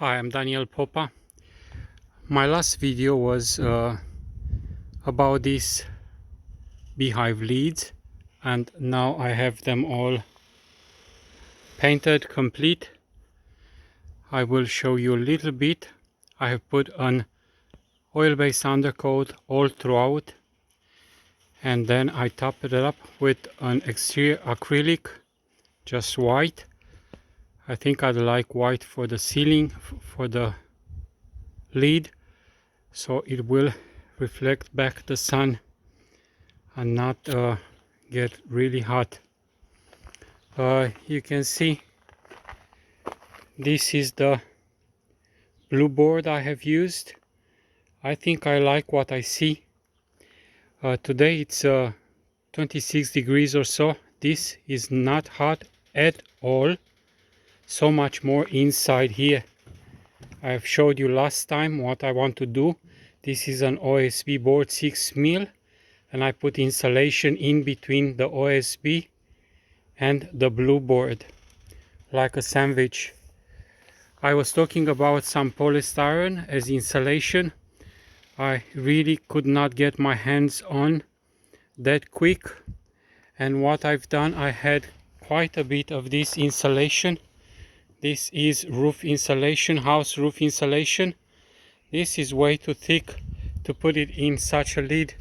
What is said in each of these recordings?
Hi, I'm Daniel Popa. My last video was about these beehive leads, and now I have them all painted complete. I will show you a little bit. I have put an oil-based undercoat all throughout, and then I top it up with an exterior acrylic, just white. I think I'd like white for the ceiling, for the lead, so it will reflect back the sun and not get really hot. You can see this is the blue board I have used. I think I like what I see. Today it's 26 degrees or so. This is not hot at all. So much more inside here. I have showed you last time what I want to do. This is an OSB board 6mm, and I put insulation in between the OSB and the blue board like a sandwich. I was talking about some polystyrene as insulation. I really could not get my hands on that quick, and what I've done, I had quite a bit of this insulation. This is roof insulation, house roof insulation. This is way too thick to put it in such a lid,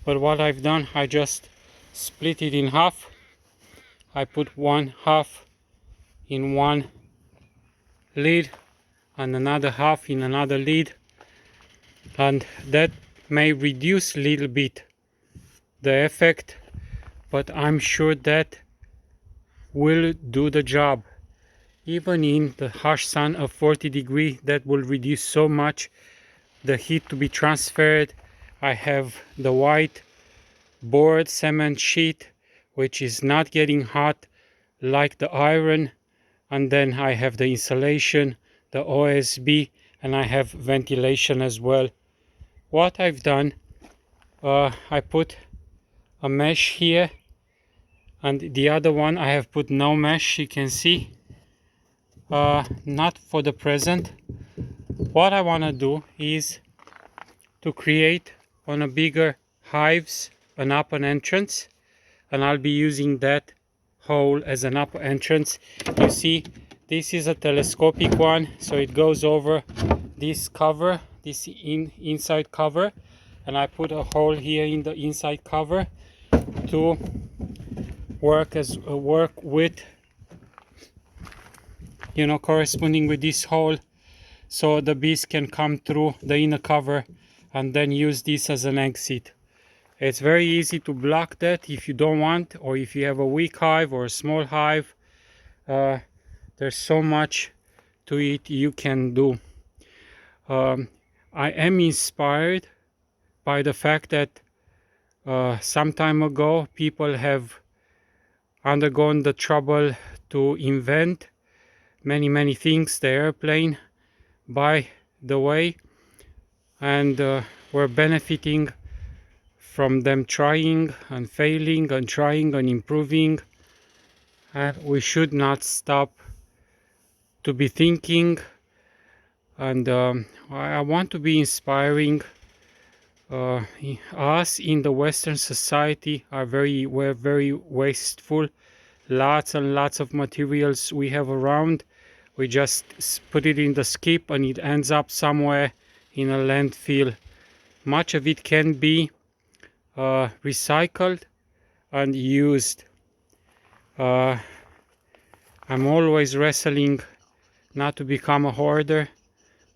but what I've done, I just split it in half. I put one half in one lid and another half in another lid, and that may reduce a little bit the effect, but I'm sure that will do the job. Even in the harsh sun of 40 degrees, that will reduce so much the heat to be transferred. I have the white board cement sheet, which is not getting hot like the iron, and then I have the insulation, the OSB, and I have ventilation as well. What I've done, I put a mesh here, and the other one I have put no mesh. You can see, not for the present. What I want to do is to create on a bigger hives an upper entrance, and I'll be using that hole as an upper entrance. You see, this is a telescopic one, so it goes over this cover, this inside cover, and I put a hole here in the inside cover to work with, you know, corresponding with this hole, so the bees can come through the inner cover and then use this as an exit. It's very easy to block that if you don't want, or if you have a weak hive or a small hive. There's so much to it you can do. I am inspired by the fact that some time ago people have undergone the trouble to invent many things, the airplane, by the way, and we're benefiting from them trying and failing and trying and improving, and we should not stop to be thinking. And I want to be inspiring. Us in the Western society we're very wasteful. Lots and lots of materials we have around, we just put it in the skip and it ends up somewhere in a landfill. Much of it can be recycled and used. I'm always wrestling not to become a hoarder,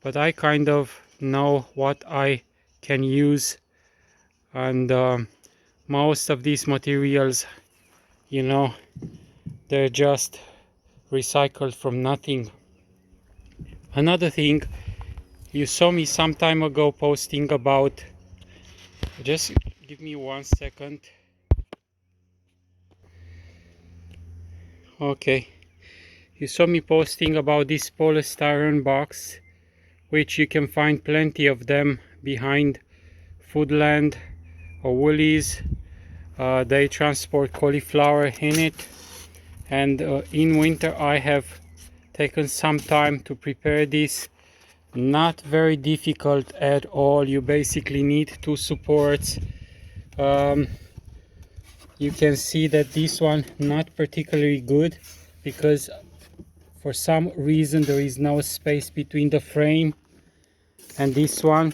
but I kind of know what I can use, and most of these materials, you know, they're just recycled from nothing. Another thing, you saw me some time ago posting about, just give me 1 second. Okay, you saw me posting about this polystyrene box, which you can find plenty of them behind Foodland or Woolies. They transport cauliflower in it, and in winter I have taken some time to prepare this Not very difficult at all. You basically need two supports. You can see that this one not particularly good because for some reason there is no space between the frame and this one.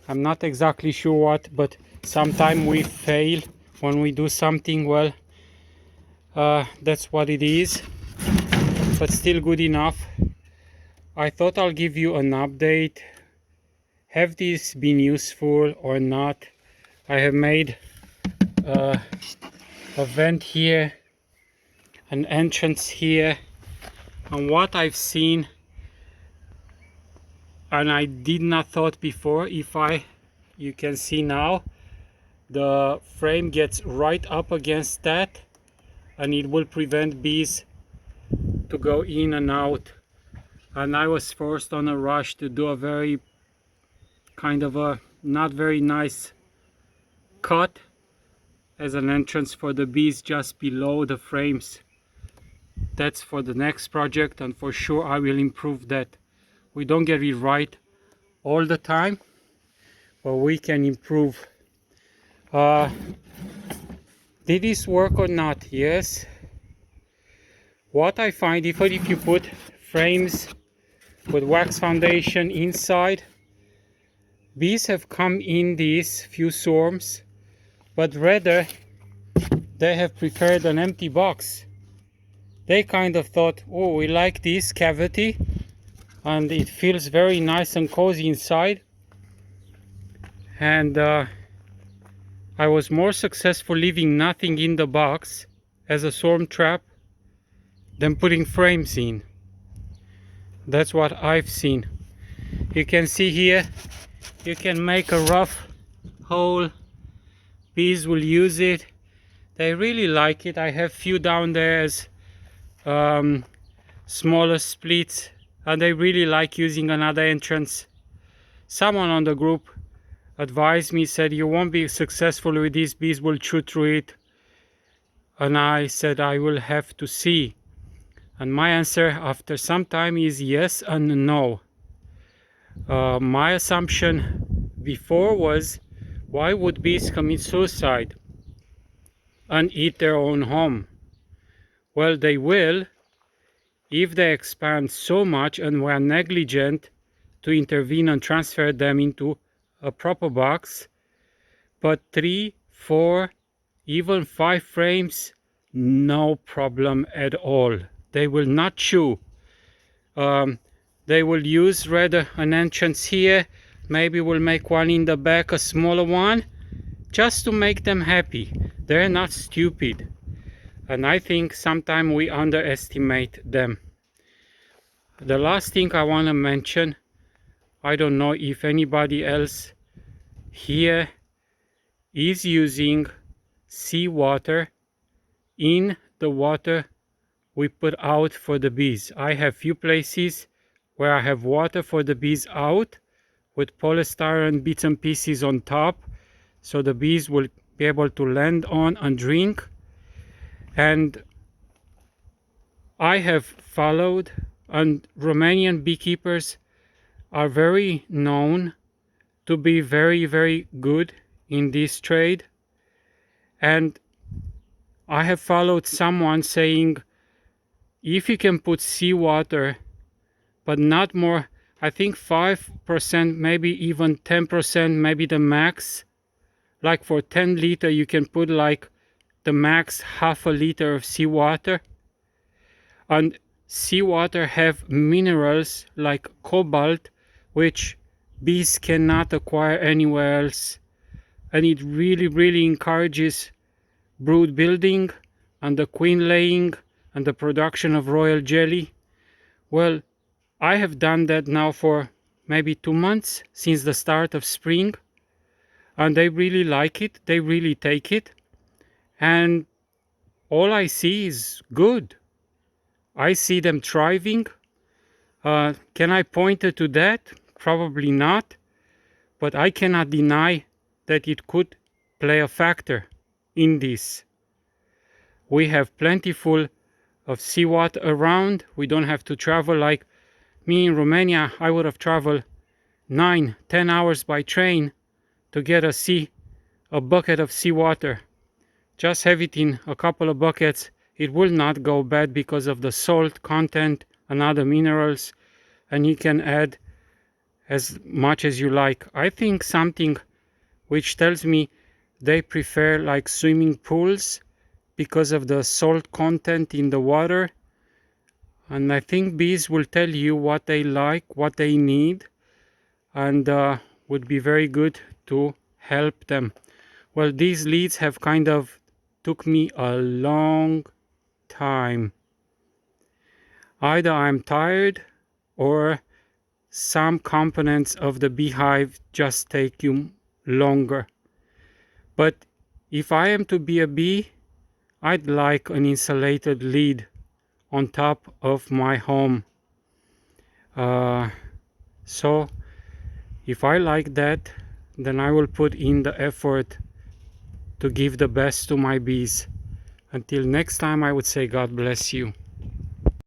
I'm not exactly sure what, but sometimes we fail when we do something. Well, that's what it is, but still good enough. I thought I'll give you an update. Have this been useful or not? I have made a vent here, an entrance here, and what I've seen, and I did not thought before, you can see now the frame gets right up against that and it will prevent bees to go in and out. And I was forced on a rush to do a very kind of a not very nice cut as an entrance for the bees just below the frames. That's for the next project, and for sure I will improve that. We don't get it right all the time, but we can improve. Did this work or not? Yes. What I find, even if you put frames with wax foundation inside, bees have come in these few swarms, but rather they have prepared an empty box. They kind of thought, oh, we like this cavity and it feels very nice and cozy inside, and I was more successful leaving nothing in the box as a swarm trap than putting frames in. That's what I've seen. You can see here, you can make a rough hole. Bees will use it. They really like it. I have few down there as smaller splits, and they really like using another entrance. Someone on the group advised me, said you won't be successful with this, bees will chew through it. And I said I will have to see. And my answer after some time is yes and no. My assumption before was, why would bees commit suicide and eat their own home? Well, they will if they expand so much and we are negligent to intervene and transfer them into a proper box. But 3, 4, even 5 frames, no problem at all. They will not chew. They will use rather an entrance here. Maybe we'll make one in the back, a smaller one, just to make them happy. They're not stupid. And I think sometimes we underestimate them. The last thing I want to mention, I don't know if anybody else here is using seawater in the water we put out for the bees. I have few places where I have water for the bees out with polystyrene bits and pieces on top, so the bees will be able to land on and drink. And I have followed, and Romanian beekeepers are very known to be very, very good in this trade. And I have followed someone saying, if you can put seawater, but not more, I think 5%, maybe even 10%, maybe the max. Like for 10 liter, you can put like the max half a liter of seawater. And seawater have minerals like cobalt, which bees cannot acquire anywhere else. And it really, really encourages brood building and the queen laying and the production of royal jelly. Well, I have done that now for maybe 2 months since the start of spring, and they really like it. They really take it, and all I see is good. I see them thriving. Can I point to that? Probably not, but I cannot deny that it could play a factor in this. We have plentiful of seawater around. We don't have to travel like me in Romania. I would have traveled 9-10 hours by train to get a bucket of seawater. Just have it in a couple of buckets. It will not go bad because of the salt content and other minerals, and you can add as much as you like. I think something which tells me they prefer like swimming pools because of the salt content in the water. And I think bees will tell you what they like, what they need, and would be very good to help them. Well, these leads have kind of took me a long time. Either I'm tired or some components of the beehive just take you longer. But if I am to be a bee, I'd like an insulated lead on top of my home. So if I like that, then I will put in the effort to give the best to my bees. Until next time, I would say God bless you.